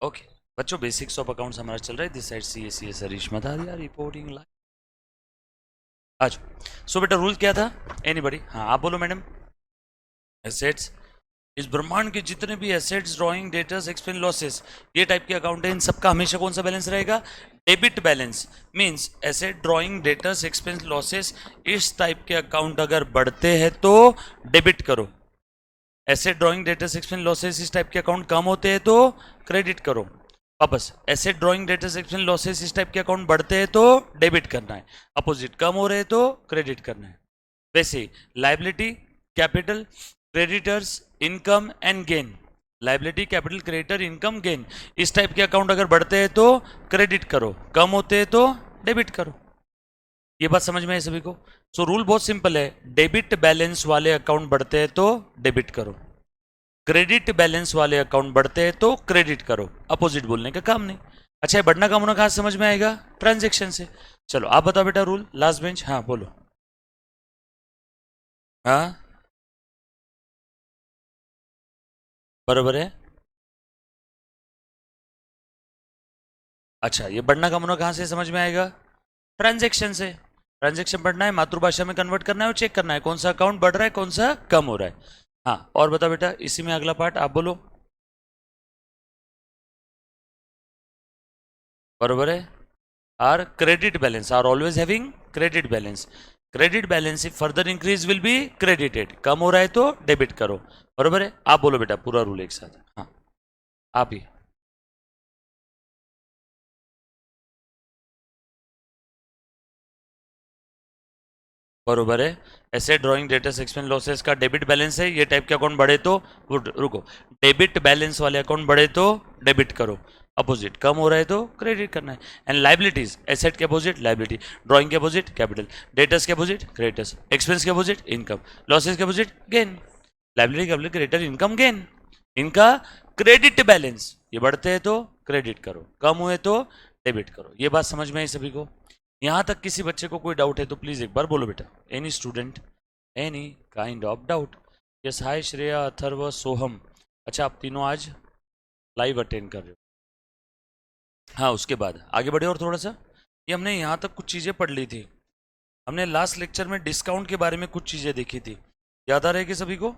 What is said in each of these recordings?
Okay बच्चों, basics of accounts हमारा चल रहा है। This side C S Harish Madharia reporting live. आज सो बेटा रूल क्या था? एनीबडी? हाँ आप बोलो मैडम। एसेट्स, इस ब्रह्मांड के जितने भी assets, drawing, debtors, expense, losses, ये टाइप के अकाउंट है, इन सबका हमेशा कौन सा बैलेंस रहेगा? Debit balance. Means asset, drawing, debtors, expense, losses, इस टाइप के अकाउंट अगर बढ़ते हैं तो डेबिट करो। Asset, drawing, debtors, expense, losses, इस टाइप के अकाउंट कम होते हैं तो क्रेडिट करो। वापस, asset, drawing, debtors, expense, losses, इस टाइप के अकाउंट बढ़ते हैं तो डेबिट करना है। अपोजिट, कम हो रहे हैं तो क्रेडिट करना है। वैसे liability, capital, creditors, income and gain, liability, capital, creditor, income, gain, इस टाइप के अकाउंट अगर बढ़ते हैं तो क्रेडिट करो, कम होते हैं तो डेबिट करो। ये बात समझ में है सभी को? सो रूल बहुत सिंपल है, डेबिट बैलेंस वाले अकाउंट बढ़ते हैं तो डेबिट करो, क्रेडिट बैलेंस वाले अकाउंट बढ़ते हैं तो क्रेडिट करो। अपोजिट बोलने का काम नहीं। अच्छा, ये बढ़ना कम होना कहां समझ में आएगा? ट्रांजेक्शन से। चलो आप बताओ बेटा रूल, लास्ट बेंच। हाँ बोलो। हाँ बरोबर है। अच्छा, ये बढ़ना कम होना कहां से समझ में आएगा? ट्रांजेक्शन से। ट्रांजेक्शन बढ़ना है, मातृभाषा में कन्वर्ट करना है और चेक करना है कौन सा अकाउंट बढ़ रहा है, कौन सा कम हो रहा है। हाँ और बताओ बेटा, इसी में अगला पार्ट आप बोलो। बरोबर है। Are credit balance, are always having credit balance. Credit balance if further increase will be credited, कम हो रहा है तो डेबिट करो। बरोबर है। आप बोलो बेटा पूरा रूल एक साथ। हाँ आप ही। बरोबर है। ऐसे ड्राइंग, डेटर्स, एक्सपेंस, लॉसेस का डेबिट बैलेंस है, ये टाइप के अकाउंट बढ़े तो रुको, डेबिट बैलेंस वाले अकाउंट बढ़े तो डेबिट करो। अपोजिट, कम हो रहा है तो क्रेडिट करना है। एंड लाइबिलिटीज, एसेट के अपोजिट लाइबिलिटी, ड्राइंग के अपोजिट कैपिटल, डेटर्स के अपोजिट क्रेडिटर्स, एक्सपेंस के अपोजिट इनकम, लॉसेस के opposite gain. Liability, capital, creditor, income, gain, इनका क्रेडिट बैलेंस, ये बढ़ते हैं तो क्रेडिट करो, कम हुए तो डेबिट करो। ये बात समझ में आई सभी को? यहां तक किसी बच्चे को कोई डाउट है तो प्लीज एक बार बोलो बेटा। Any student, any kind of doubt? Yes, hi Shreya, Atharva, Soham. अच्छा आप तीनों आज लाइव अटेंड कर रहे हो? हाँ उसके बाद आगे बढ़े और थोड़ा सा। ये हमने यहाँ तक कुछ चीज़ें पढ़ ली थी। हमने लास्ट लेक्चर में डिस्काउंट के बारे में कुछ चीज़ें देखी थी, याद आ रही कि सभी को?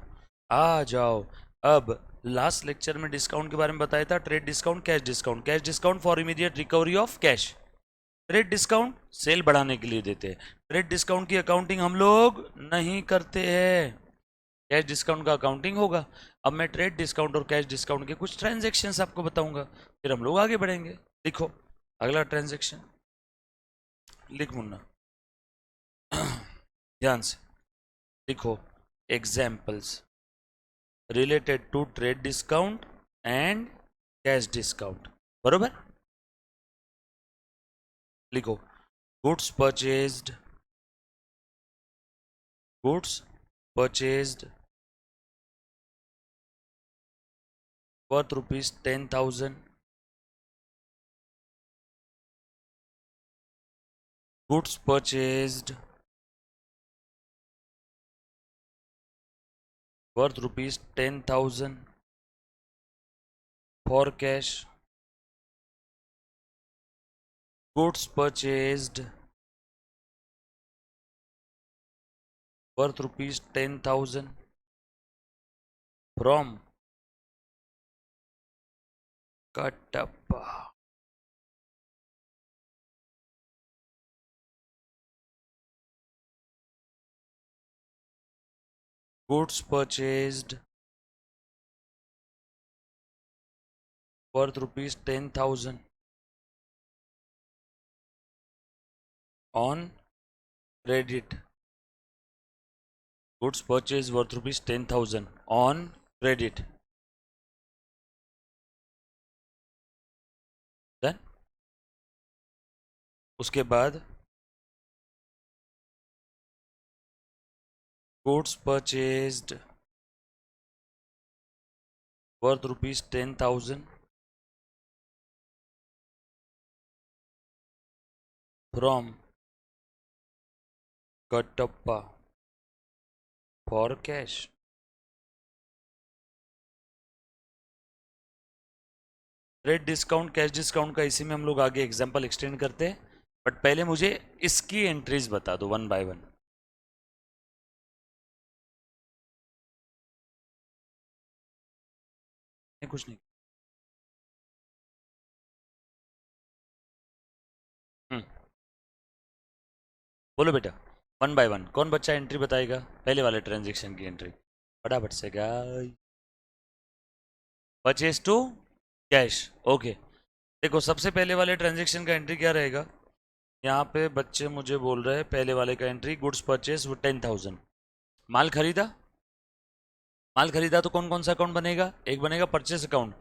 आ जाओ। अब लास्ट लेक्चर में डिस्काउंट के बारे में बताया था, trade discount, cash discount. Cash discount for immediate recovery of cash. Trade discount sale बढ़ाने के लिए देते हैं। ट्रेड डिस्काउंट की अकाउंटिंग हम लोग नहीं करते हैं, कैश डिस्काउंट का अकाउंटिंग होगा। अब मैं ट्रेड डिस्काउंट और कैश डिस्काउंट के कुछ ट्रांजेक्शन आपको बताऊंगा, फिर हम लोग आगे बढ़ेंगे। लिखो अगला ट्रांजेक्शन, लिख मुन्ना ध्यान से लिखो। Examples related to trade discount and cash discount. बरोबर? लिखो, goods purchased, goods purchased worth rupees 10,000, goods purchased worth rupees 10,000 for cash, goods purchased worth rupees 10,000 from Katappa, goods purchased worth rupees 10,000 on credit, goods purchased worth rupees 10,000 on credit, then उसके बाद goods purchased worth rupees 10,000 from Katappa for cash. Trade discount, cash discount का इसी में हम लोग आगे example extend करते हैं, बट पहले मुझे इसकी एंट्रीज बता दो वन बाय वन। कुछ नहीं। हम्म, बोलो बेटा, वन बाय वन कौन बच्चा एंट्री बताएगा पहले वाले ट्रांजेक्शन की एंट्री, फटाफट से guys. Purchase to cash, okay. देखो सबसे पहले वाले ट्रांजेक्शन का एंट्री क्या रहेगा, यहाँ पे बच्चे मुझे बोल रहे हैं पहले वाले का एंट्री गुड्स परचेज 10,000, माल खरीदा। माल खरीदा तो कौन कौन सा अकाउंट बनेगा, एक बनेगा परचेस अकाउंट,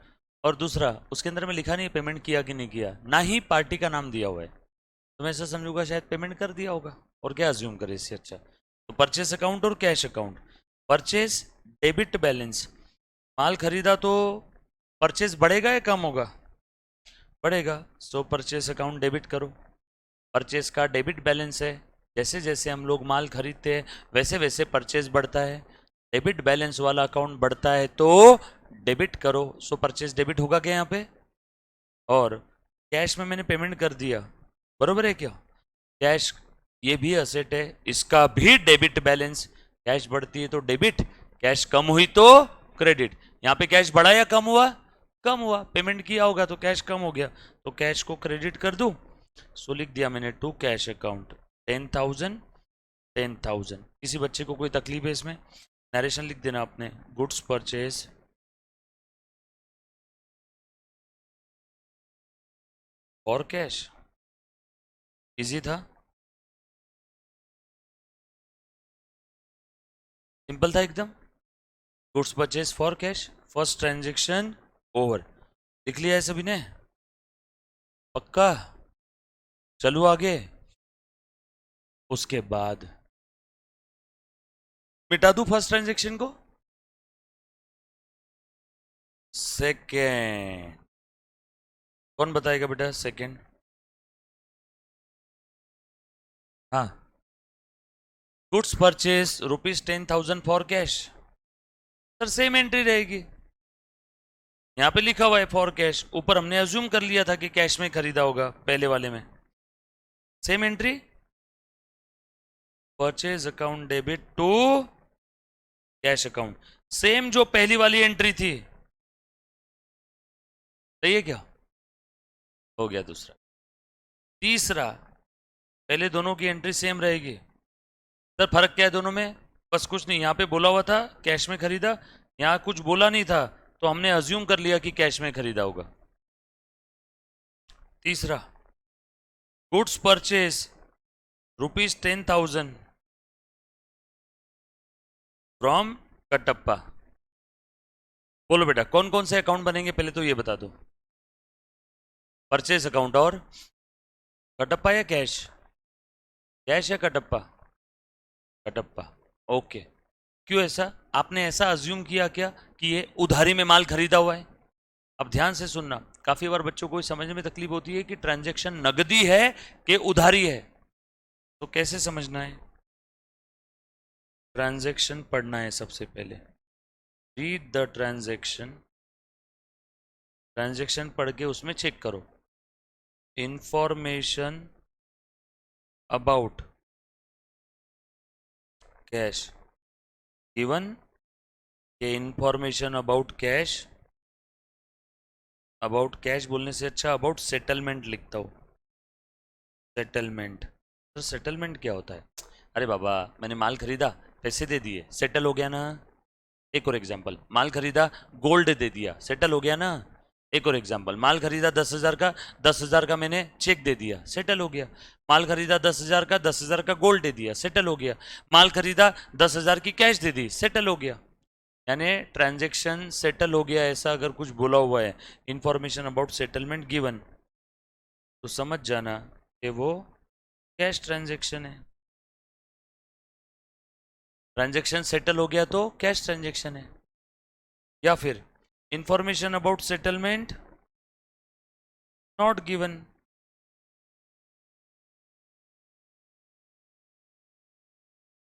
और दूसरा उसके अंदर में लिखा नहीं है पेमेंट किया कि नहीं किया, ना ही पार्टी का नाम दिया हुआ है, तो मैं ऐसा समझूंगा शायद पेमेंट कर दिया होगा, और क्या अज्यूम करे इससे अच्छा। तो परचेस अकाउंट और cash account. Purchase debit balance, माल खरीदा तो परचेस बढ़ेगा या कम होगा, बढ़ेगा, सो परचेस अकाउंट डेबिट करो। परचेस का डेबिट बैलेंस है, जैसे जैसे हम लोग माल खरीदते हैं वैसे वैसे परचेस बढ़ता है, डेबिट बैलेंस वाला अकाउंट बढ़ता है तो डेबिट करो, सो परचेस डेबिट होगा क्या यहाँ पे। और कैश में मैंने पेमेंट कर दिया, बरोबर है क्या, कैश ये भी असेट है, इसका भी डेबिट बैलेंस, कैश बढ़ती है तो डेबिट, कैश कम हुई तो क्रेडिट। यहाँ पे कैश बढ़ा या कम हुआ, कम हुआ, पेमेंट किया होगा तो कैश कम हो गया, तो कैश को क्रेडिट कर दूं, सो लिख दिया मैंने टू कैश अकाउंट 10,000 10,000। किसी बच्चे को कोई तकलीफ है इसमें, नरेशन लिख देना आपने, गुड्स परचेज और कैश, इजी था, सिंपल था एकदम। Goods purchase for cash, first transaction over, लिख लिया है सभी ने, पक्का। चलो आगे, उसके बाद मिटा दूं फर्स्ट ट्रांजेक्शन को, सेकेंड, कौन बताएगा बेटा सेकेंड, हाँ, goods purchase ₹10,000 for cash, sir same entry रहेगी, यहाँ पे लिखा हुआ है फॉर कैश, ऊपर हमने अज्यूम कर लिया था कि कैश में खरीदा होगा पहले वाले में, same entry, purchase account debit to cash account, same जो पहली वाली एंट्री थी, सही है क्या, हो गया दूसरा। तीसरा, पहले दोनों की एंट्री सेम रहेगी, सर फर्क क्या है दोनों में, बस कुछ नहीं, यहाँ पे बोला हुआ था कैश में खरीदा, यहाँ कुछ बोला नहीं था तो हमने अज्यूम कर लिया कि कैश में खरीदा होगा। तीसरा, गुड्स परचेज ₹10,000 फ्रॉम कटप्पा। बोलो बेटा कौन कौन से अकाउंट बनेंगे पहले तो ये बता दो, परचेज अकाउंट और कटप्पा या कैश, कैश या कटप्पा, कटप्पा, ओके। क्यों ऐसा, आपने ऐसा अज्यूम किया क्या कि ये उधारी में माल खरीदा हुआ है। अब ध्यान से सुनना, काफी बार बच्चों को समझने में तकलीफ होती है कि ट्रांजैक्शन नगदी है कि उधारी है, तो कैसे समझना है, ट्रांजैक्शन पढ़ना है सबसे पहले, रीड द ट्रांजैक्शन, ट्रांजैक्शन पढ़ के उसमें चेक करो, इंफॉर्मेशन अबाउट कैश गिवन, ये information about cash, about cash बोलने से अच्छा अबाउट सेटलमेंट लिखता हूँ, सेटलमेंट, तो सेटलमेंट क्या होता है, अरे बाबा मैंने माल खरीदा पैसे दे दिए सेटल हो गया ना, एक और एग्जांपल, माल खरीदा गोल्ड दे दिया सेटल हो गया ना, एक और एग्जांपल, माल खरीदा 10,000 का, 10,000 का मैंने चेक दे दिया सेटल हो गया, माल खरीदा 10,000 का, 10,000 का गोल्ड दे दिया सेटल हो गया, माल खरीदा 10,000 की कैश दे दी सेटल हो गया, यानी ट्रांजैक्शन सेटल हो गया, ऐसा अगर कुछ बोला हुआ है इंफॉर्मेशन अबाउट सेटलमेंट गिवन, तो समझ जाना कि वो कैश ट्रांजैक्शन है, ट्रांजैक्शन सेटल हो गया तो कैश ट्रांजैक्शन है। या फिर information about settlement not given,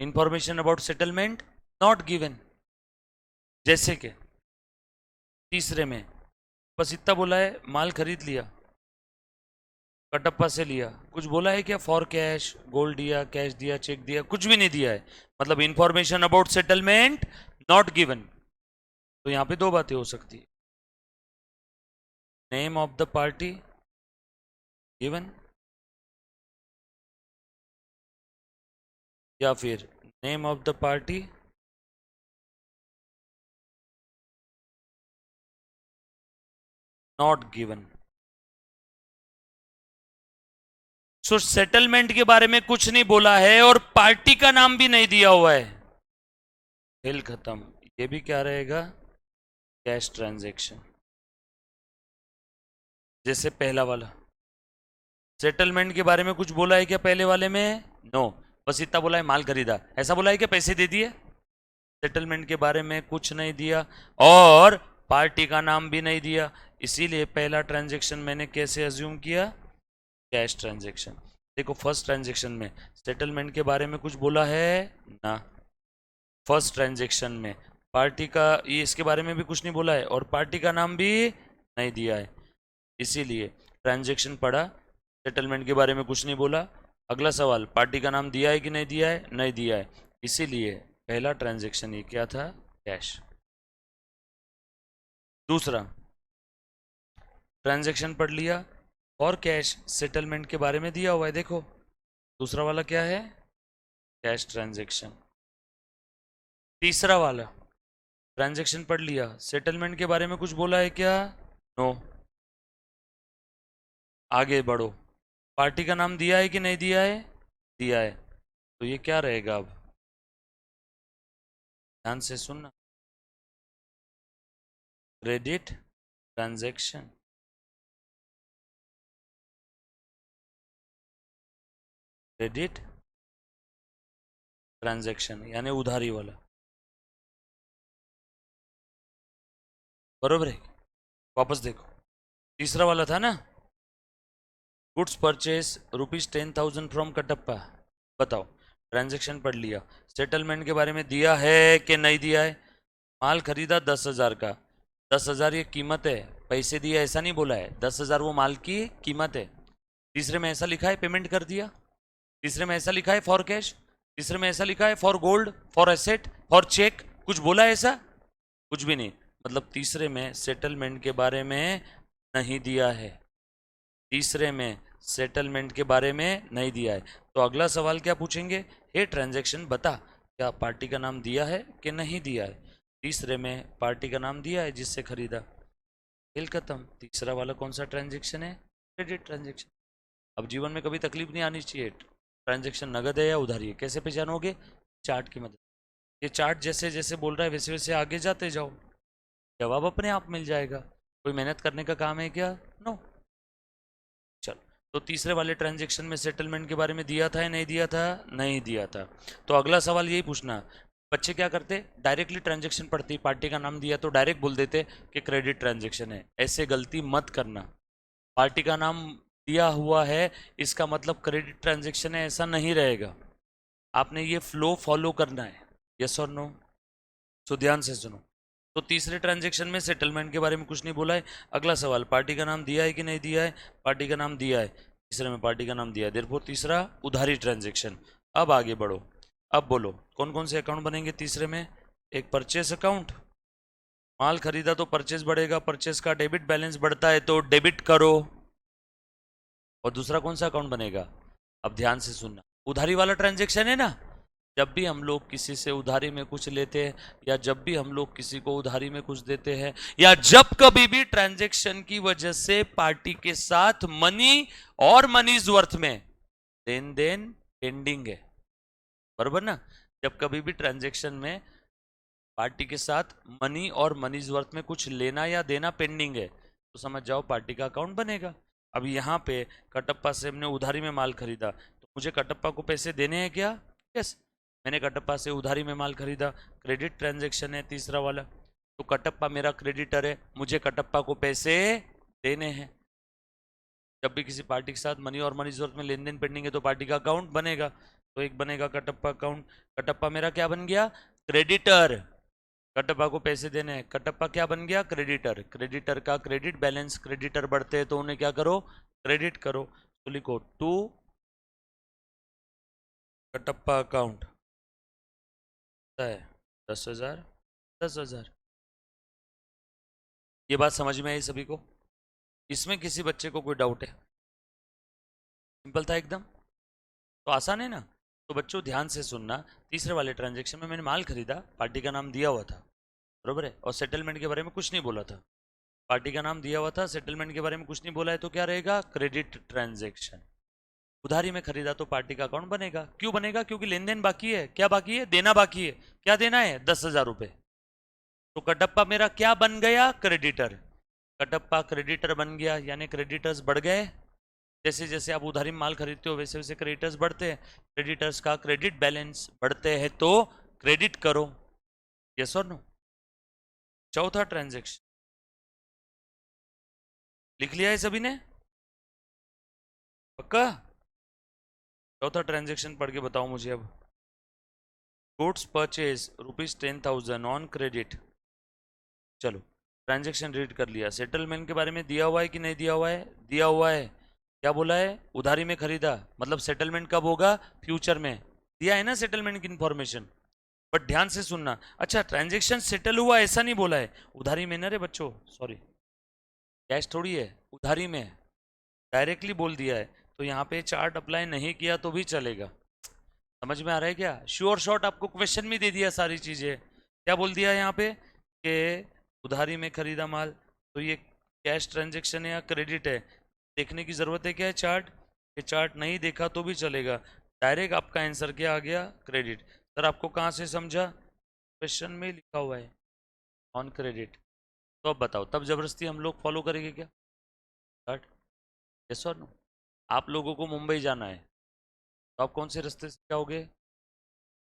information about settlement not given, जैसे कि तीसरे में बस इतना बोला है, माल खरीद लिया, कटप्पा से लिया, कुछ बोला है क्या? फॉर कैश, गोल्ड दिया, कैश दिया, चेक दिया, कुछ भी नहीं दिया है। मतलब information about settlement not given. तो यहाँ पे दो बातें हो सकती है, name of the party given, या फिर name of the party not given. So settlement के बारे में कुछ नहीं बोला है और पार्टी का नाम भी नहीं दिया हुआ है, खेल खत्म। ये भी क्या रहेगा? Cash transaction. जैसे पहला वाला, सेटलमेंट के बारे में कुछ बोला है क्या पहले वाले में? नो, बस इतना बोला है माल खरीदा, ऐसा बोला है क्या पैसे दे दिए? सेटलमेंट के बारे में कुछ नहीं दिया और पार्टी का नाम भी नहीं दिया, इसीलिए पहला ट्रांजैक्शन मैंने कैसे अज्यूम किया? Cash transaction. देखो फर्स्ट ट्रांजैक्शन में सेटलमेंट के बारे में कुछ बोला है ना, फर्स्ट ट्रांजैक्शन में पार्टी का, ये इसके बारे में भी कुछ नहीं बोला है और पार्टी का नाम भी नहीं दिया है, इसीलिए ट्रांजैक्शन पढ़ा, सेटलमेंट के बारे में कुछ नहीं बोला। अगला सवाल, पार्टी का नाम दिया है कि नहीं दिया है? नहीं दिया है, इसीलिए पहला ट्रांजैक्शन ये क्या था? कैश। दूसरा ट्रांजैक्शन पढ़ लिया और कैश, सेटलमेंट के बारे में दिया हुआ है, देखो दूसरा वाला क्या है? Cash transaction. तीसरा वाला ट्रांजैक्शन पढ़ लिया, सेटलमेंट के बारे में कुछ बोला है क्या? नो। आगे बढ़ो, पार्टी का नाम दिया है कि नहीं दिया है? दिया है, तो ये क्या रहेगा? अब ध्यान से सुनना, क्रेडिट ट्रांजैक्शन। क्रेडिट ट्रांजैक्शन यानी उधारी वाला, बरोबर है? वापस देखो, तीसरा वाला था ना, गुड्स परचेज ₹10,000 फ्रॉम कटप्पा। बताओ, ट्रांजैक्शन पढ़ लिया, सेटलमेंट के बारे में दिया है कि नहीं दिया है? माल खरीदा 10,000 का, 10,000 ये कीमत है, पैसे दिए ऐसा नहीं बोला है, 10,000 वो माल की कीमत है। तीसरे में ऐसा लिखा है पेमेंट कर दिया, तीसरे में ऐसा लिखा है फॉर कैश, तीसरे में ऐसा लिखा है for gold, for asset, for cheque, कुछ बोला है ऐसा? कुछ भी नहीं, मतलब तीसरे में सेटलमेंट के बारे में नहीं दिया है, तीसरे में सेटलमेंट के बारे में नहीं दिया है। तो अगला सवाल क्या पूछेंगे? हे ट्रांजैक्शन बता, क्या पार्टी का नाम दिया है कि नहीं दिया है? तीसरे में पार्टी का नाम दिया है जिससे खरीदा, खेल खत्म। तीसरा वाला कौन सा ट्रांजैक्शन है? Credit transaction. अब जीवन में कभी तकलीफ नहीं आनी चाहिए, ट्रांजैक्शन नगद है या उधारी है, कैसे पहचानोगे? चार्ट की मदद। ये चार्ट जैसे जैसे बोल रहा है वैसे वैसे आगे जाते जाओ, जवाब अपने आप मिल जाएगा। कोई मेहनत करने का काम है क्या? नो। चलो, तो तीसरे वाले ट्रांजैक्शन में सेटलमेंट के बारे में दिया था या नहीं दिया था? नहीं दिया था। तो अगला सवाल यही पूछना, बच्चे क्या करते? डायरेक्टली ट्रांजैक्शन पढ़ते ही पार्टी का नाम दिया तो डायरेक्ट बोल देते कि क्रेडिट ट्रांजैक्शन है, ऐसे गलती मत करना। पार्टी का नाम दिया हुआ है इसका मतलब क्रेडिट ट्रांजैक्शन है ऐसा नहीं रहेगा, आपने ये फ्लो फॉलो करना है, यस और नो? तो ध्यान से सुनो, तो तीसरे ट्रांजैक्शन में सेटलमेंट के बारे में कुछ नहीं बोला है। अगला सवाल, पार्टी का नाम दिया है कि नहीं दिया है? पार्टी का नाम दिया है, तीसरे में पार्टी का नाम दिया है, देयरफॉर तीसरा उधारी ट्रांजैक्शन। अब आगे बढ़ो, अब बोलो कौन कौन से अकाउंट बनेंगे तीसरे में? एक परचेस अकाउंट, माल खरीदा तो परचेस बढ़ेगा, परचेस का डेबिट बैलेंस बढ़ता है तो डेबिट करो। और दूसरा कौन सा अकाउंट बनेगा? अब ध्यान से सुनना, उधारी वाला ट्रांजैक्शन है ना, जब भी हम लोग किसी से उधारी में कुछ लेते हैं या जब भी हम लोग किसी को उधारी में कुछ देते हैं या जब कभी भी ट्रांजैक्शन की वजह से पार्टी के साथ मनी और मनीज वर्थ में लेन देन पेंडिंग है, बराबर ना? जब कभी भी ट्रांजैक्शन में पार्टी के साथ मनी और मनीज वर्थ में कुछ लेना या देना पेंडिंग है तो समझ जाओ पार्टी का अकाउंट बनेगा। अब यहाँ पे कटप्पा से हमने उधारी में माल खरीदा तो मुझे कटप्पा को पैसे देने हैं क्या? यस, मैंने कटप्पा से उधारी में माल खरीदा, क्रेडिट ट्रांजैक्शन है तीसरा वाला, तो कटप्पा मेरा क्रेडिटर है, मुझे कटप्पा को पैसे देने हैं। जब भी किसी पार्टी के साथ मनी और मनी जरूरत में लेन देन पेंडिंग है तो पार्टी का अकाउंट बनेगा, तो एक बनेगा कटप्पा अकाउंट। कटप्पा मेरा क्या बन गया? क्रेडिटर। कटप्पा को पैसे देने हैं, कटप्पा क्या बन गया, क्रेडिटर। क्रेडिटर का क्रेडिट बैलेंस, क्रेडिटर बढ़ते हैं तो उन्हें क्या करो, क्रेडिट करो। तो लिखो टू कटप्पा अकाउंट है 10,000, 10,000। ये बात समझ में आई सभी को? इसमें किसी बच्चे को कोई डाउट है? सिंपल था एकदम, तो आसान है ना। तो बच्चों ध्यान से सुनना, तीसरे वाले ट्रांजेक्शन में मैंने माल खरीदा, पार्टी का नाम दिया हुआ था, बरोबर है, और सेटलमेंट के बारे में कुछ नहीं बोला था। पार्टी का नाम दिया हुआ था, सेटलमेंट के बारे में कुछ नहीं बोला है, तो क्या रहेगा, क्रेडिट ट्रांजेक्शन। उधारी में खरीदा तो पार्टी का अकाउंट बनेगा। क्यों बनेगा, क्योंकि लेन देन बाकी है। क्या बाकी है, देना बाकी है। क्या देना है, 10,000 रुपए। तो कटप्पा मेरा क्या बन गया, क्रेडिटर। कटप्पा क्रेडिटर बन गया, यानी क्रेडिटर्स बढ़ गए। जैसे जैसे आप उधारी में माल खरीदते हो वैसे वैसे क्रेडिटर्स बढ़ते हैं। क्रेडिटर्स का क्रेडिट बैलेंस बढ़ते हैं तो क्रेडिट करो। यस और नो। चौथा ट्रांजेक्शन लिख लिया है सभी ने, पक्का? चौथा ट्रांजेक्शन पढ़ के बताओ मुझे अब। Goods purchase ₹10,000 on credit. चलो ट्रांजेक्शन रीड कर लिया। सेटलमेंट के बारे में दिया हुआ है कि नहीं दिया हुआ है, दिया हुआ है। क्या बोला है, उधारी में खरीदा, मतलब सेटलमेंट कब होगा, फ्यूचर में। दिया है ना सेटलमेंट की इंफॉर्मेशन। बट ध्यान से सुनना, अच्छा ट्रांजेक्शन सेटल हुआ ऐसा नहीं बोला है, उधारी में ना रे बच्चों, सॉरी, कैश थोड़ी है, उधारी में डायरेक्टली बोल दिया है। तो यहाँ पे चार्ट अप्लाई नहीं किया तो भी चलेगा। समझ में आ रहा है क्या, श्योर शॉर्ट आपको क्वेश्चन में दे दिया सारी चीजें। क्या बोल दिया यहाँ पे कि उधारी में खरीदा माल, तो ये कैश ट्रांजेक्शन है या क्रेडिट है, देखने की जरूरत है क्या है, चार्ट। ये चार्ट नहीं देखा तो भी चलेगा, डायरेक्ट आपका आंसर क्या आ गया, क्रेडिट। सर आपको कहाँ से समझा, क्वेश्चन में लिखा हुआ है ऑन क्रेडिट। तो अब बताओ, तब जबरदस्ती हम लोग फॉलो करेंगे क्या चार्ट, यस और नो? आप लोगों को मुंबई जाना है तो आप कौन से रास्ते से जाओगे,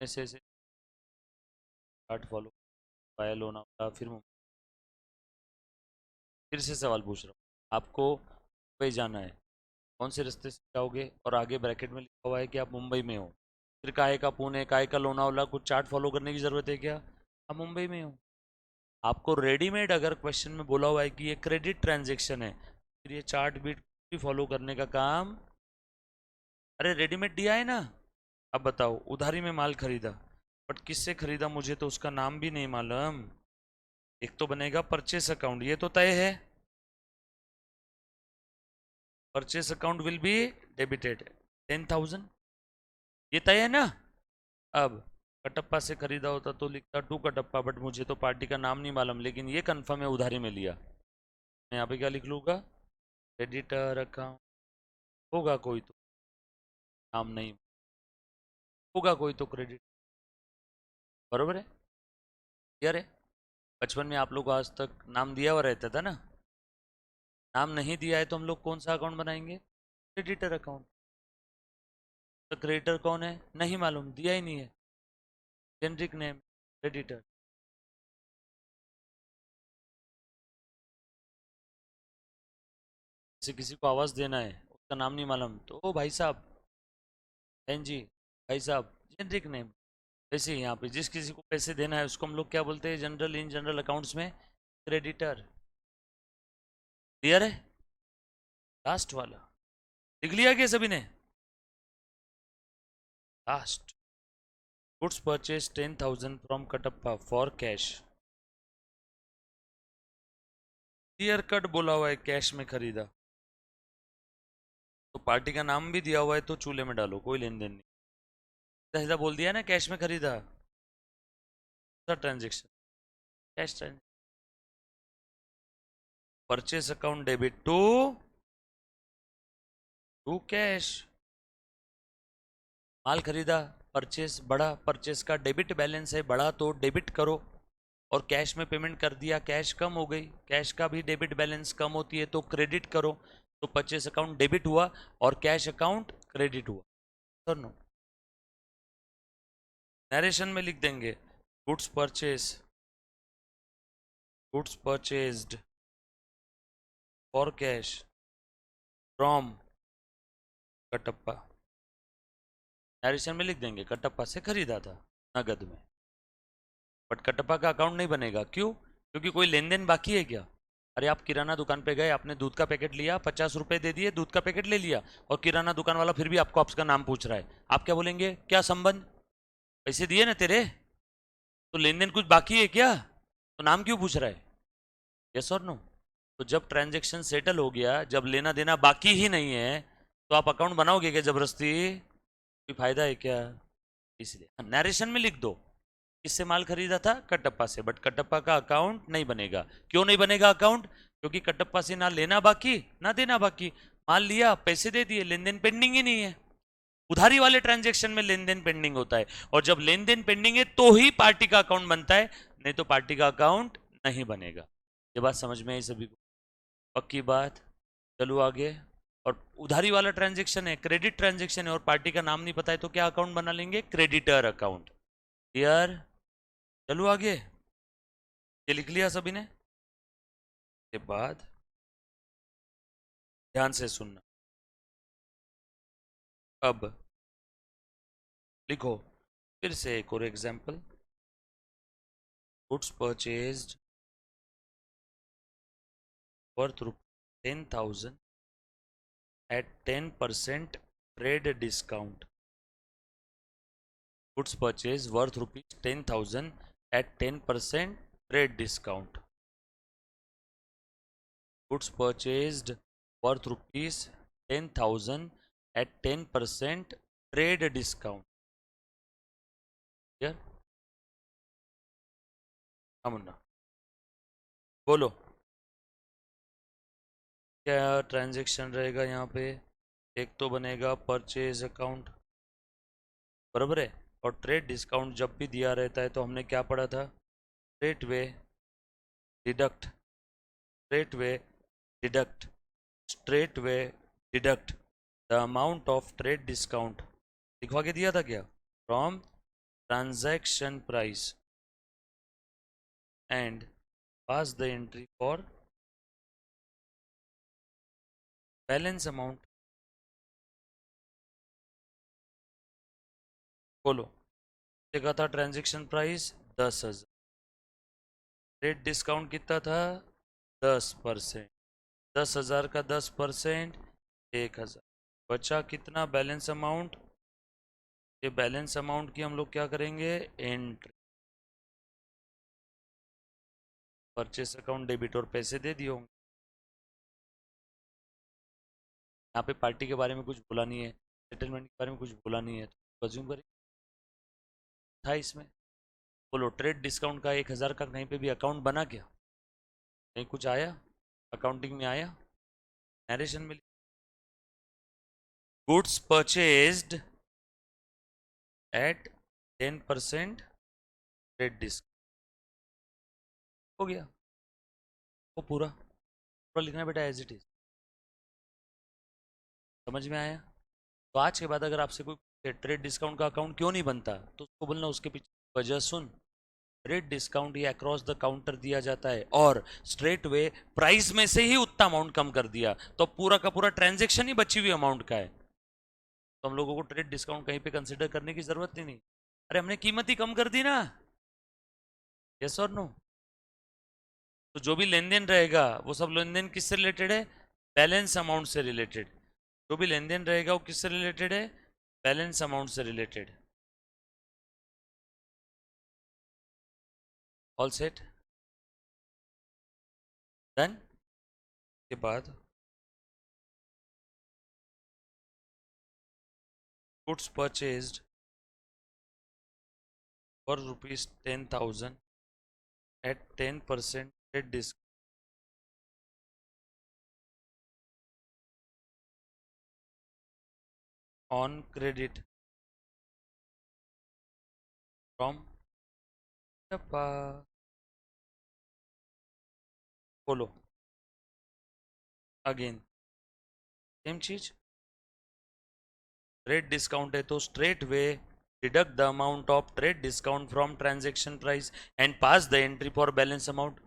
ऐसे चार्ट फॉलो, वाया लोनावला, फिर फिर से सवाल पूछ रहा हूँ, आपको मुंबई जाना है, कौन से रास्ते से जाओगे, और आगे ब्रैकेट में लिखा हुआ है कि आप मुंबई में हो। फिर काहे का पुणे, काहे का लोनावला, कुछ चार्ट फॉलो करने की ज़रूरत है क्या, आप मुंबई में हो। आपको रेडीमेड अगर क्वेश्चन में बोला हुआ है कि ये क्रेडिट ट्रांजेक्शन है, फिर ये चार्ट बीट भी फॉलो करने का काम, अरे रेडीमेड दिया है ना। अब बताओ, उधारी में माल खरीदा, बट किससे खरीदा मुझे तो उसका नाम भी नहीं मालूम। एक तो बनेगा परचेस अकाउंट, ये तो तय है, purchase account will be debited 10,000, ये तय है ना। अब कटप्पा से खरीदा होता तो लिखता टू कटप्पा, बट मुझे तो पार्टी का नाम नहीं मालूम, लेकिन ये कंफर्म है उधारी में लिया। मैं यहाँ पे क्या लिख लूँगा, क्रेडिटर अकाउंट, होगा कोई तो, नाम नहीं, होगा कोई तो क्रेडिट, बरोबर है, यार है। बचपन में आप लोग को आज तक नाम दिया हुआ रहता था ना, नाम नहीं दिया है तो हम लोग कौन सा अकाउंट बनाएंगे, क्रेडिटर अकाउंट। तो क्रेडिटर कौन है नहीं मालूम, दिया ही नहीं है, जेनरिक नेम क्रेडिटर। जैसे किसी को आवाज़ देना है, उसका नाम नहीं मालूम तो ओ भाई साहब, बहन जी, भाई साहब, जेनरिक नेम। वैसे ही यहाँ पे जिस किसी को पैसे देना है उसको हम लोग क्या बोलते हैं, जनरल, इन जनरल अकाउंट्स में क्रेडिटर। क्लियर है, लास्ट वाला लिख लिया क्या सभी ने, last, goods purchase 10,000 from Kattappa for cash. Clear cut बोला हुआ है कैश में खरीदा, तो पार्टी का नाम भी दिया हुआ है तो चूल्हे में डालो, कोई लेन देन नहीं। सीधा सीधा बोल दिया ना, कैश में खरीदा, transaction, cash transaction, purchase account debit to to cash. माल खरीदा, परचेस बढ़ा, परचेस का डेबिट बैलेंस है, बढ़ा तो डेबिट करो। और कैश में पेमेंट कर दिया, कैश कम हो गई, कैश का भी डेबिट बैलेंस कम होती है तो क्रेडिट करो। तो परचेस अकाउंट डेबिट हुआ और कैश अकाउंट क्रेडिट हुआ, सर नो। नरेशन में लिख देंगे, goods purchase, goods purchased for cash from Kattappa. Narration में लिख देंगे कटप्पा से खरीदा था नगद में। बट कटप्पा का अकाउंट नहीं बनेगा। क्यों? क्योंकि कोई लेन देन बाकी है क्या? अरे आप किराना दुकान पे गए, आपने दूध का पैकेट लिया, 50 रुपए दे दिए, दूध का पैकेट ले लिया, और किराना दुकान वाला फिर भी आपको आपका नाम पूछ रहा है, आप क्या बोलेंगे? क्या संबंध? पैसे दिए ना तेरे, तो लेन देन कुछ बाकी है क्या? तो नाम क्यों पूछ रहा है? यस और नो? तो जब ट्रांजेक्शन सेटल हो गया, जब लेना देना बाकी ही नहीं है, तो आप अकाउंट बनाओगे क्या जबरदस्ती? कोई फायदा है क्या? इसलिए नरेशन में लिख दो, किससे माल खरीदा था? कटप्पा से, बट कटप्पा का अकाउंट नहीं बनेगा। क्यों नहीं बनेगा अकाउंट? क्योंकि कटप्पा से ना लेना बाकी ना देना बाकी, माल लिया, पैसे दे दिए, लेन देन पेंडिंग ही नहीं है। उधारी वाले ट्रांजेक्शन में लेन देन पेंडिंग होता है, और जब लेन देन पेंडिंग है तो ही पार्टी का अकाउंट बनता है, नहीं तो पार्टी का अकाउंट नहीं बनेगा। ये बात समझ में आई सभी को? पक्की बात? चलो आगे। और उधारी वाला ट्रांजेक्शन है, क्रेडिट ट्रांजेक्शन है, और पार्टी का नाम नहीं पता है, तो क्या अकाउंट बना लेंगे? Creditor account. क्लियर? चलो आगे। ये लिख लिया सभी ने? के बाद ध्यान से सुनना। अब लिखो फिर से एक और example. Goods purchased worth 10,000 at 10% trade discount. Goods purchase worth rupees 10,000 at 10% trade discount. Goods purchased worth rupees 10,000 at 10% trade discount. Clear? हाँ मुन्ना, बोलो क्या ट्रांजेक्शन रहेगा यहाँ पे? एक तो बनेगा परचेज अकाउंट, बराबर है, और ट्रेड डिस्काउंट जब भी दिया रहता है तो हमने क्या पढ़ा था? Straight way deduct, straight way deduct, straight way deduct the amount of trade discount, लिखवा के दिया था क्या? From transaction price and pass the entry for balance amount. बोलो, देखा था ट्रांजैक्शन प्राइस 10,000, ट्रेड डिस्काउंट कितना था? 10%। 10,000 का 10% 1,000, बचा कितना? Balance amount. ये बैलेंस अमाउंट की हम लोग क्या करेंगे? एंट्री। परचेस अकाउंट डेबिट, और पैसे दे दिए होंगे। यहाँ पे पार्टी के बारे में कुछ बोला नहीं है, सेटलमेंट के बारे में कुछ बोला नहीं है, तो अज्यूम करें था इसमें। बोलो, ट्रेड डिस्काउंट का 1,000 का कहीं पे भी अकाउंट बना क्या? कहीं कुछ आया अकाउंटिंग में? आया नरेशन में? Goods purchased at 10% trade discount, हो गया वो पूरा पूरा लिखना है बेटा, एज इट इज। समझ में आया? तो आज के बाद अगर आपसे कोई ट्रेड डिस्काउंट का अकाउंट क्यों नहीं बनता, तो उसको बोलना उसके पीछे वजह सुन। ट्रेड डिस्काउंट ये अक्रॉस द काउंटर दिया जाता है, और स्ट्रेट वे प्राइस में से ही उतना अमाउंट कम कर दिया, तो पूरा का पूरा ट्रांजेक्शन ही बची हुई अमाउंट का है, तो हम लोगों को ट्रेड डिस्काउंट कहीं पे कंसिडर करने की जरूरत ही नहीं। अरे हमने कीमत ही कम कर दी ना। यस और नो? तो जो भी लेन देन रहेगा वो सब लेन देन किससे रिलेटेड है? बैलेंस अमाउंट से रिलेटेड। जो भी लेन देन रहेगा वो किससे रिलेटेड है? बैलेंस अमाउंट से रिलेटेड। All set? डन? के बाद goods purchased for rupees 10,000 at 10% trade discount on credit from Tappa. बोलो अगेन, सेम चीज। ट्रेड डिस्काउंट है तो straight way deduct the amount of trade discount from transaction price and pass the entry for balance amount.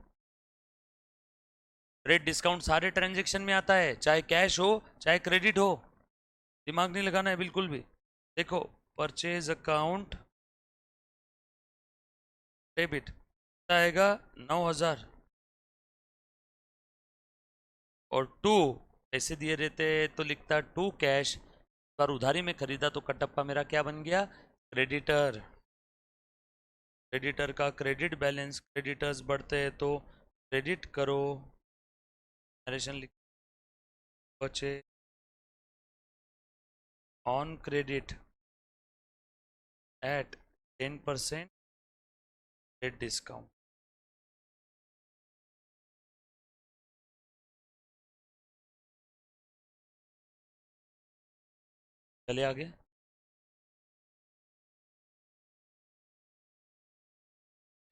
Trade discount सारे transaction में आता है, चाहे cash हो चाहे क्रेडिट हो, दिमाग नहीं लगाना है बिल्कुल भी। देखो, परचेज अकाउंट डेबिट आएगा 9,000 और 2 पैसे दिए रहते तो लिखता 2 कैश, पर उधारी में खरीदा तो कटप्पा मेरा क्या बन गया, क्रेडिटर। क्रेडिटर का क्रेडिट बैलेंस, क्रेडिटर्स बढ़ते हैं तो क्रेडिट करो, नरेशन लिख बचे on credit at 10% rate discount. चलिए आगे।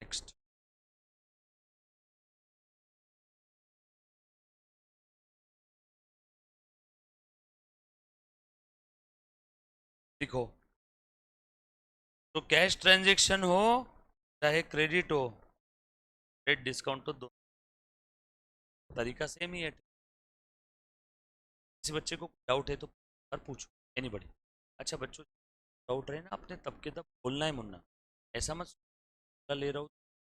नेक्स्ट लिखो, तो कैश ट्रांजैक्शन हो चाहे क्रेडिट हो, रेट डिस्काउंट तो दो तरीका सेम ही है। किसी बच्चे को डाउट है तो पर पूछो, एनीबॉडी। अच्छा बच्चों, डाउट रहे ना अपने तब के तब बोलना है मुन्ना, ऐसा मत ले रहा हूँ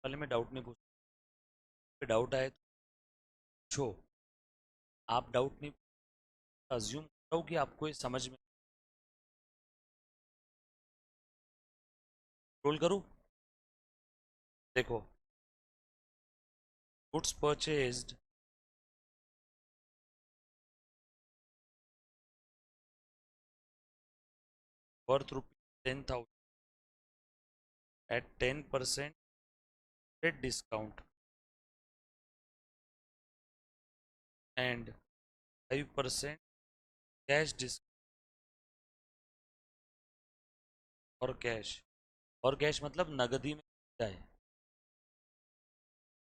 वाले में डाउट नहीं पूछ, डाउट आए तो पूछो। आप डाउट नहीं, अज्यूम करो कि आपको ये समझ में, रोल करूँ। देखो, goods purchased worth ₹10,000 at 10% rate discount and 5% cash discount और कैश मतलब नगदी में जाए,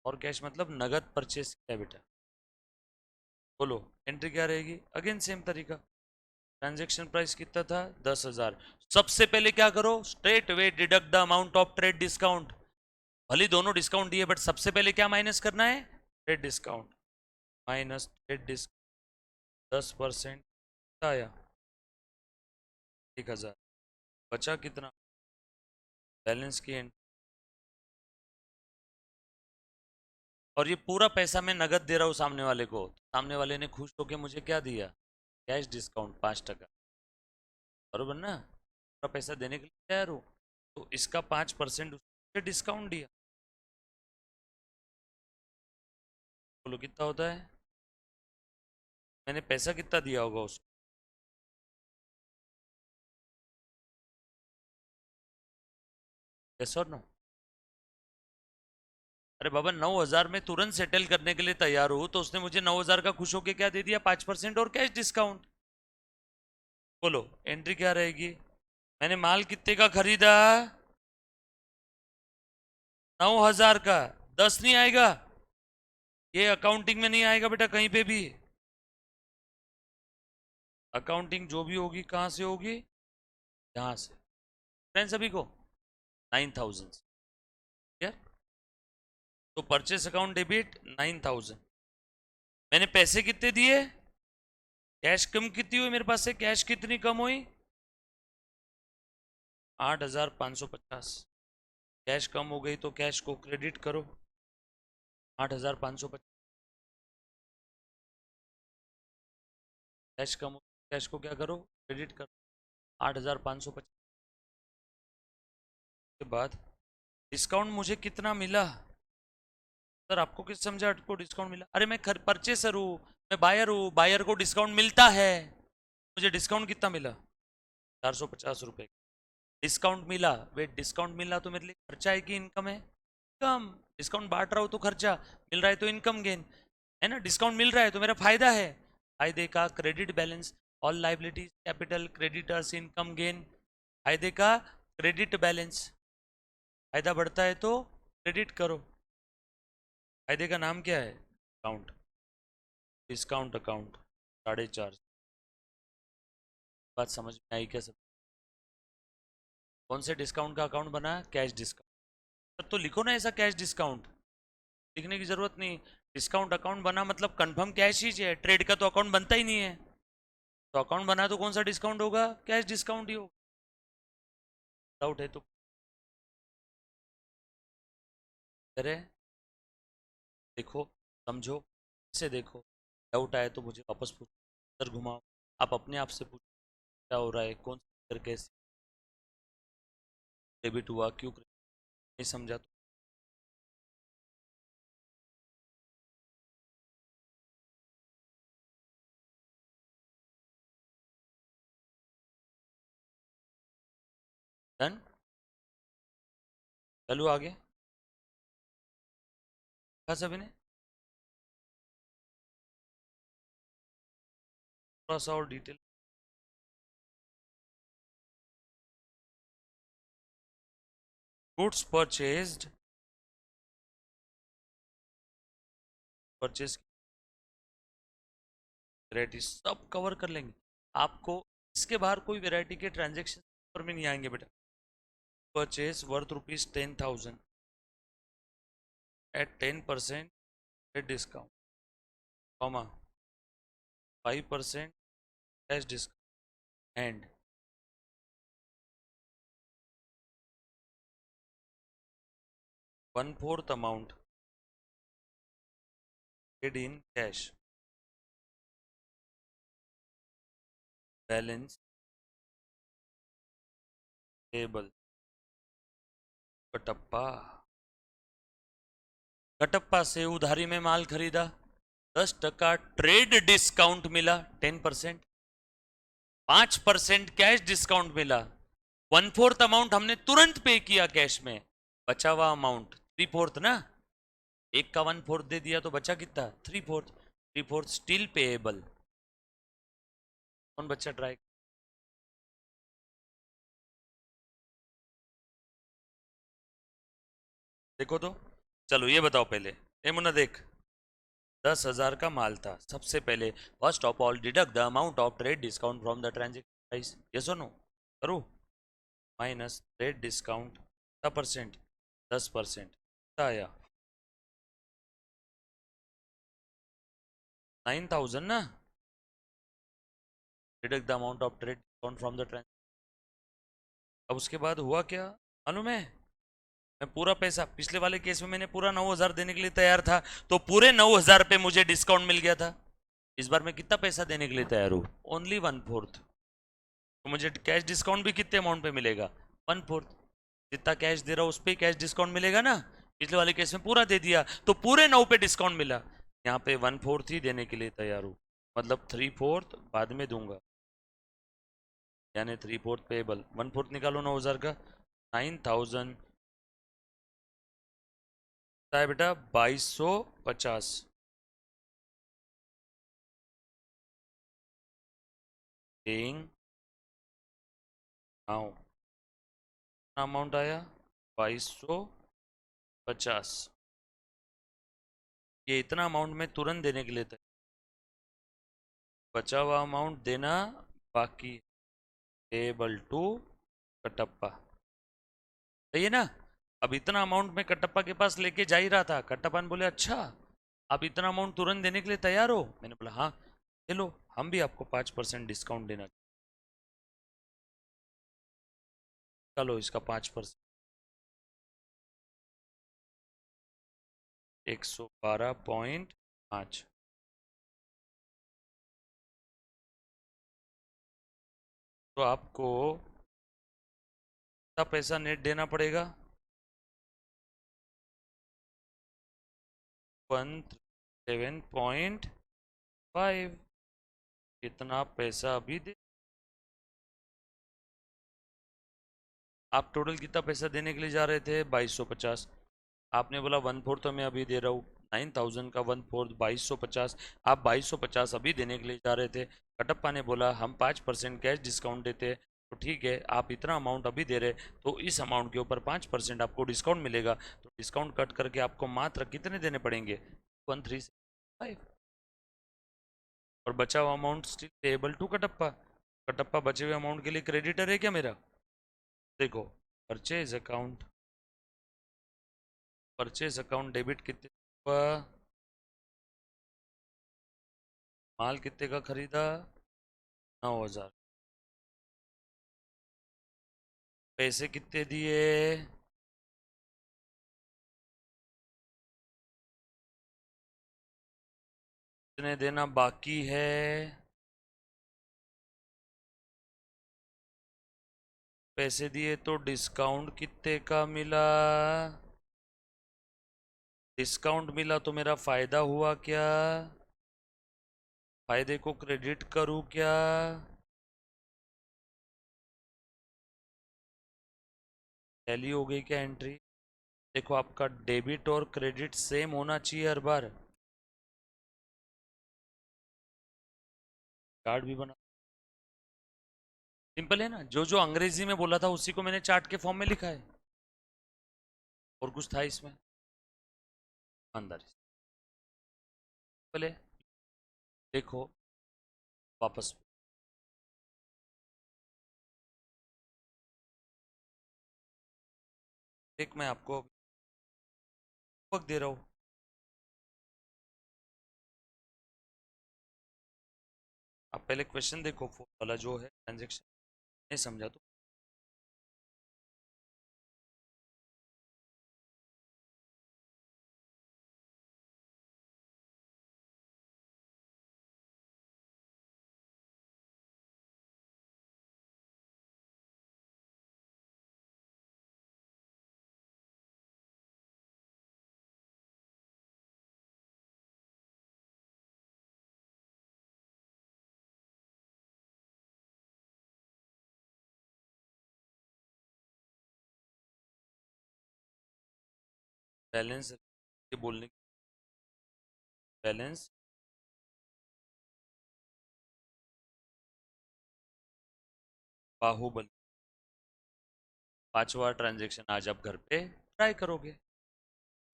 और कैश मतलब नगद परचेस किया बेटा। बोलो एंट्री क्या रहेगी, अगेन सेम तरीका। ट्रांजैक्शन प्राइस कितना था, 10,000। सबसे पहले क्या करो, straight way deduct the amount of trade discount. भले दोनों डिस्काउंट दिए बट सबसे पहले क्या माइनस करना है, trade discount minus trade discount 10% आया 1,000, बचा कितना, बैलेंस की एंट्री। और ये पूरा पैसा मैं नगद दे रहा हूँ सामने वाले को, सामने वाले ने खुश होकर मुझे क्या दिया, कैश डिस्काउंट 5%, बरोबर ना, पूरा पैसा देने के लिए तैयार हूँ, तो इसका 5% डिस्काउंट दिया। बोलो कितना होता है, मैंने पैसा कितना दिया होगा उसको, यस और नो। अरे बाबा 9,000 में तुरंत सेटल करने के लिए तैयार हूँ, तो उसने मुझे 9,000 का खुश होके क्या दे दिया, 5% और कैश डिस्काउंट। बोलो एंट्री क्या रहेगी, मैंने माल कितने का खरीदा, 9,000 का, 10 नहीं आएगा, ये अकाउंटिंग में नहीं आएगा बेटा कहीं पे भी। अकाउंटिंग जो भी होगी कहाँ से होगी, यहाँ से। फ्रेंड्स सभी को 9,000, यार तो परचेस अकाउंट डेबिट 9,000। मैंने पैसे कितने दिए, कैश कम कितनी हुई मेरे पास से, कैश कितनी कम हुई, 8,550। कैश कम हो गई तो कैश को क्रेडिट करो, 8,550। कैश कम हो, कैश को क्या करो, क्रेडिट करो, 8,550 के बाद डिस्काउंट मुझे कितना मिला, सर आपको किस समझा आपको डिस्काउंट मिला, अरे मैं परचेसर हूँ, मैं बायर हूँ, बायर को डिस्काउंट मिलता है, मुझे डिस्काउंट कितना मिला, 450 रुपये डिस्काउंट मिला। वेट, डिस्काउंट मिला तो मेरे लिए खर्चा है कि इनकम है, इनकम। डिस्काउंट बांट रहा हूँ तो खर्चा, मिल रहा है तो इनकम गेन है ना, डिस्काउंट मिल रहा है तो मेरा फायदा है, फायदे का credit balance, all liabilities capital creditors income gain, फायदे का क्रेडिट बैलेंस, फायदा बढ़ता है तो क्रेडिट करो। फायदे का नाम क्या है, अकाउंट, डिस्काउंट अकाउंट 450। बात समझ में आई क्या सब, कौन से डिस्काउंट का अकाउंट बना, कैश डिस्काउंट, तो लिखो ना ऐसा कैश डिस्काउंट, लिखने की जरूरत नहीं। डिस्काउंट अकाउंट बना मतलब कंफर्म कैश ही है, ट्रेड का तो अकाउंट बनता ही नहीं है, तो अकाउंट बना तो कौन सा डिस्काउंट होगा, कैश डिस्काउंट ही होगा। डाउट है तो अरे देखो, समझो, इसे देखो, डाउट आए तो मुझे वापस पूछो, सर घुमाओ, आप अपने आप से पूछो क्या हो रहा है, कौन सा कैसे डेबिट हुआ, क्यों नहीं समझा तो डन। चलो आगे, कहा सभी ने, थोड़ा सा और detail. Goods purchased, purchase variety सब कवर कर लेंगे, आपको इसके बाहर कोई वैरायटी के ट्रांजेक्शन पर में नहीं आएंगे बेटा। Purchase worth ₹10,000 at 10% discount, comma 5% cash discount and 1/4 amount paid in cash, balance payable. Kattappa, Kattappa से उधारी में माल खरीदा, 10% ट्रेड डिस्काउंट मिला, 10%, 5% कैश डिस्काउंट मिला, 1/4 अमाउंट हमने तुरंत पे किया कैश में, बचा हुआ अमाउंट 3/4 ना, एक का 1/4 दे दिया तो बचा कितना, 3/4, 3/4 स्टिल पेएबल। कौन बच्चा ट्राई, देखो तो, चलो ये बताओ पहले, ए मुन्ना देख, 10,000 का माल था, सबसे पहले first of all deduct the amount of trade discount from the transaction price, yes और नो, करो, माइनस ट्रेड डिस्काउंट का परसेंट, 10% आया 9,000 ना, deduct the amount of trade discount from the transaction. अब उसके बाद हुआ क्या मालूम है, मैं पूरा पैसा, पिछले वाले केस में मैंने पूरा 9,000 देने के लिए तैयार था, तो पूरे 9,000 पे मुझे डिस्काउंट मिल गया था। इस बार मैं कितना पैसा देने के लिए तैयार हूँ, ओनली 1/4, तो मुझे कैश डिस्काउंट भी कितने अमाउंट पे मिलेगा, 1/4, जितना कैश दे रहा हूँ उस पर कैश डिस्काउंट मिलेगा ना, पिछले वाले केस में पूरा दे दिया तो पूरे 9 पे डिस्काउंट मिला, यहाँ पे 1/4 ही देने के लिए तैयार हूँ, मतलब 3/4 बाद में दूंगा, यानी 3/4 पेबल, 1/4 निकालो 9,000 का, 9,000 है बेटा 2,250, पेइंग नाउ, अमाउंट आया 2,250, ये इतना अमाउंट में तुरंत देने के लिए था, बचा हुआ अमाउंट देना बाकी, पेबल टू कटप्पा, सही है ना। अब इतना अमाउंट मैं कटप्पा के पास लेके जा ही रहा था, कटप्पा ने बोले अच्छा आप इतना अमाउंट तुरंत देने के लिए तैयार हो, मैंने बोला हाँ, चलो हम भी आपको 5% डिस्काउंट देना, चलो इसका 5%, 112.5, तो आपको कितना पैसा नेट देना पड़ेगा, 137.5, कितना पैसा अभी दे, आप टोटल कितना पैसा देने के लिए जा रहे थे, 2,250, आपने बोला 1/4 तो मैं अभी दे रहा हूँ, 9,000 का 1/4 2,250, आप 2,250 अभी देने के लिए जा रहे थे, कटप्पा ने बोला हम 5% कैश डिस्काउंट देते हैं, तो ठीक है आप इतना अमाउंट अभी दे रहे, तो इस अमाउंट के ऊपर 5% आपको डिस्काउंट मिलेगा, तो डिस्काउंट कट करके आपको मात्र कितने देने पड़ेंगे, 1,375, और बचा हुआ amount still payable to Kattappa, Kattappa बचे हुए अमाउंट के लिए क्रेडिटर है क्या मेरा, देखो, purchase account, purchase account debit कितने हुआ, माल कितने का खरीदा, 9,000, पैसे कितने दिए, कितने देना बाकी है? पैसे दिए तो डिस्काउंट कितने का मिला? डिस्काउंट मिला तो मेरा फायदा हुआ क्या? फायदे को क्रेडिट करूं क्या? टैली हो गई क्या एंट्री? देखो आपका डेबिट और क्रेडिट सेम होना चाहिए हर बार। कार्ड भी बना, सिंपल है ना, जो जो अंग्रेजी में बोला था उसी को मैंने चार्ट के फॉर्म में लिखा है। और कुछ था इसमें? ईमानदारी से। पहले देखो वापस। एक मैं आपको वक्त दे रहा हूँ। आप पहले क्वेश्चन देखो, फोर वाला जो है ट्रांजेक्शन, नहीं समझा तो बैलेंस ये बोलने, बैलेंस बाहुबली। पांचवा ट्रांजेक्शन आज आप घर पे ट्राई करोगे।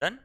डन।